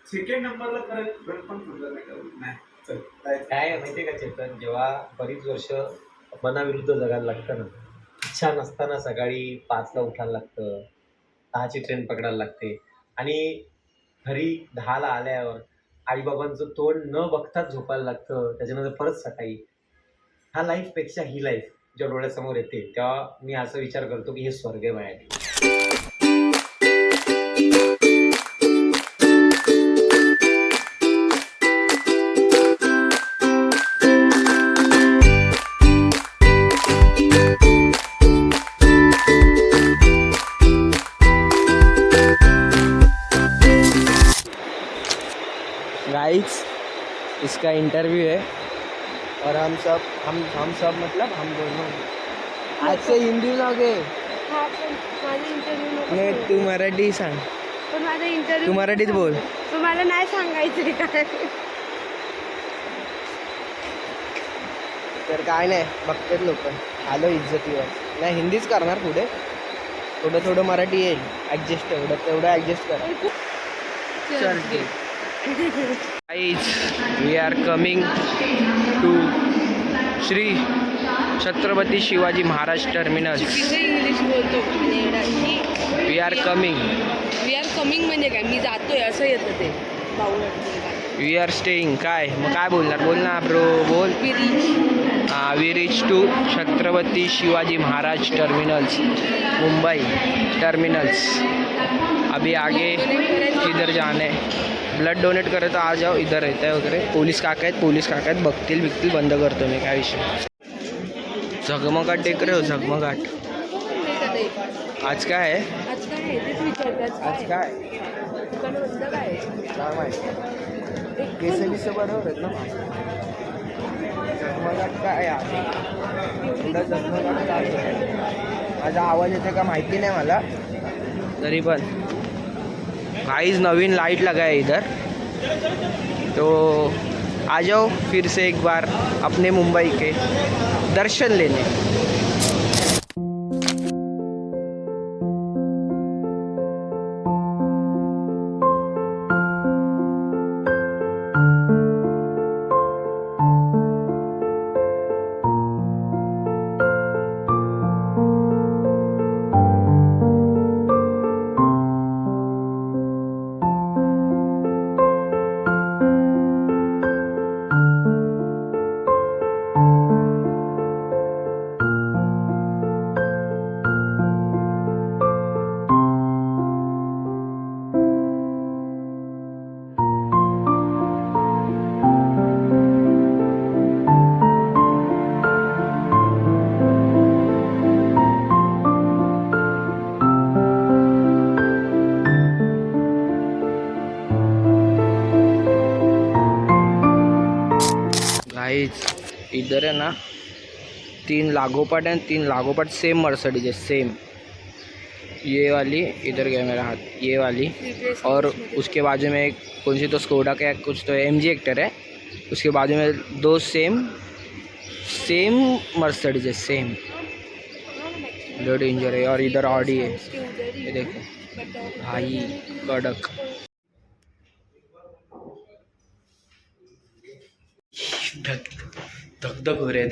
Second नंबरला खरं पण सुद्धा नाही. चल काय माहितीये का चेतन, जेव्हा बरीच वर्ष मनाविरुद्ध जगायला लागतं ना, इच्छा नसताना सकाळी 5ला उठायला लागतं, 10ची ट्रेन पकडायला लागते आणि घरी 10ला आल्यावर आईबाबांचं तोंड न बघताच झोपायला लागतं, त्याच्यानंतर परत सकाळी. ह्या लाईफपेक्षा ही लाईफ जेव्हा डोळ्यासमोर येते तेव्हा मी असा विचार करतो की हे स्वर्ग आहे माझ्यासाठी. गाइस, इसका इंटरव्यू है और हम सब मतलब हम दोनों आज से हिंदी लगे। हा पण माझा इंटरव्ह्यू नको नहीं सांगू. तू मराठी सांग, पण माझा इंटरव्ह्यू तू मराठीत बोल. पण मला नाही सांगायचंय काय. तर काय नाही बघतात लोक, आलो इज्जतीवर. नाही हिंदीच करणार पुढे, थोडं मराठी येईल ॲडजस्ट, तेवढं ॲडजस्ट कर. चल ठीक. Guys, we are coming to Shri Chhatrapati Shivaji Maharaj terminal. English बोलतो म्हणजे वी आर कमिंग म्हणजे काय, मी जातोय असं येतं ते वी आर स्टेईंग. काय मग काय बोलणार, बोल ना ब्रो, बोल. We reach to Chhatrapati Shivaji Maharaj terminals, Mumbai terminals. अभी आगे किधर जाने, ब्लड डोनेट करे तो आ जाओ, इधर रहता है वगैरे. पोलीस काका आहेत, बघतील बंद करतो मी, काय विषय. झगमगाट टेक रे हो, झगमगाट. आज काय आहे, आज काय केस बरोबर आहेत ना. झगमगाट काय आहे, पुढं झगमगाट काय आहे. माझा आवाज येते का माहिती नाही मला, तरी पण गाइस नवीन लाइट लगा है इधर, तो आ जाओ फिर से एक बार अपने मुंबई के दर्शन लेने. इधर है ना 3 लागोपाठ है, 3 लागोपाठ सेम मर्सिडीज है, सेम. ये वाली इधर गया मेरा हाथ, ये वाली, और उसके बाजू में एक कौन सी तो स्कोडा का कुछ तो MG हेक्टर है, उसके बाजू में 2 सेम मर्सिडीज है, सेम. लो डेंजर है. और इधर ऑडी है, ये देखो भाई कड़क. धक हो रहे हैं,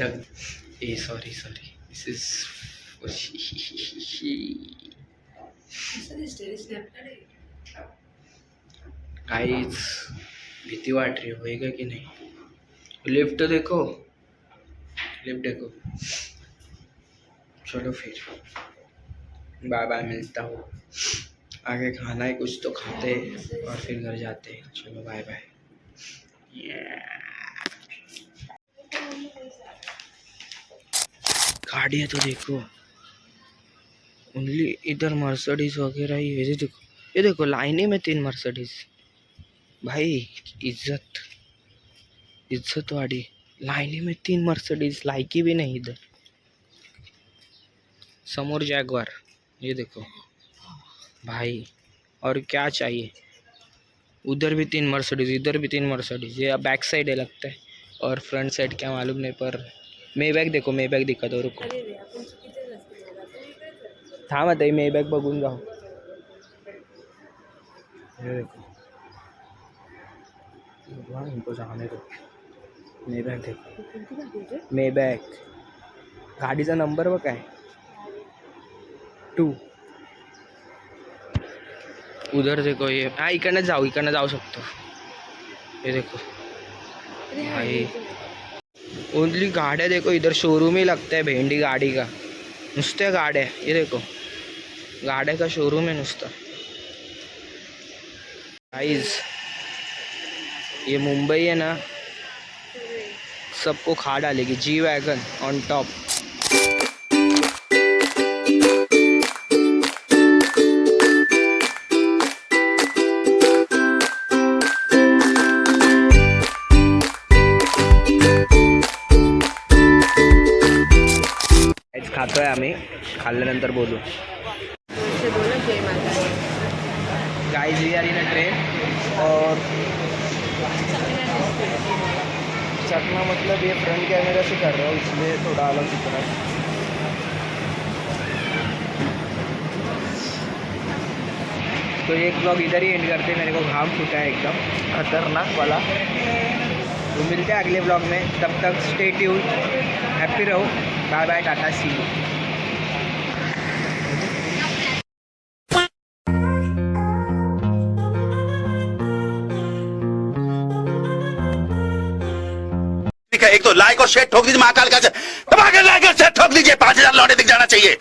सॉरी दिस इज गाइस. भीती वाट रही होएगा कि नहीं. लिफ्ट देखो. चलो फिर बाय बाय, मिलता हूँ. आगे खाना है कुछ तो खाते हैं और फिर घर जाते हैं. चलो बाय बाय. गाड़ी है तो देखो, ओनली इधर मर्सिडीज वगैरह ही है. ये देखो लाइने में 3 मर्सिडीज. भाई इज्जत वाली लाइने में 3 मर्सिडीज, लायकी भी नहीं. इधर समोर जैगवार, ये देखो भाई. और क्या चाहिए, उधर भी 3 मर्सिडीज, इधर भी 3 मर्सिडीज. ये बैक साइड है लगता है, और फ्रंट साइड क्या मालूम नहीं. पर मेबॅक देखो, मेबॅक दिखा दो, रुको. थांब आता मेबॅक बघून जाऊ. हे देखो भगवान इनको जाने दो. मेबॅक देखो, मेबॅक गाडीचा नंबर बघ काय 2. उधर देखो ये, हा इकडनं जाऊ शकतो. ये देखो भाई, ओनली गाड्या देखो इधर, शोरूम ही लगता है भेंडी गाड़ी का. नुसत्या गाड्या, ये देखो गाड्या का शोरूम है नुसता. गाइस ये मुंबई है ना, सबको खा डालेगी. G wagon on top. खातोय आम्ही, खाल्ल्यानंतर बोलू. Guys we are in a train और चकना मतलब ये फ्रंट कैमरा से कर रहा हूँ इसलिए थोड़ा अलग दिख रहा है. तो एक ब्लॉग इधर ही एंड करते. मेरे को घाम फूटा है एकदम खतरनाक वाला. तो मिलते हैं अगले ब्लॉग में. तब तक स्टे ट्यून, हैप्पी रहो. Bye bye, tata, see you. एक तो लाइक और शेयर ठोक दीजिए, महाकाल का दबा के लाइक और शेयर ठोक दीजिए. 5,000 लौटे दिख जाना चाहिए.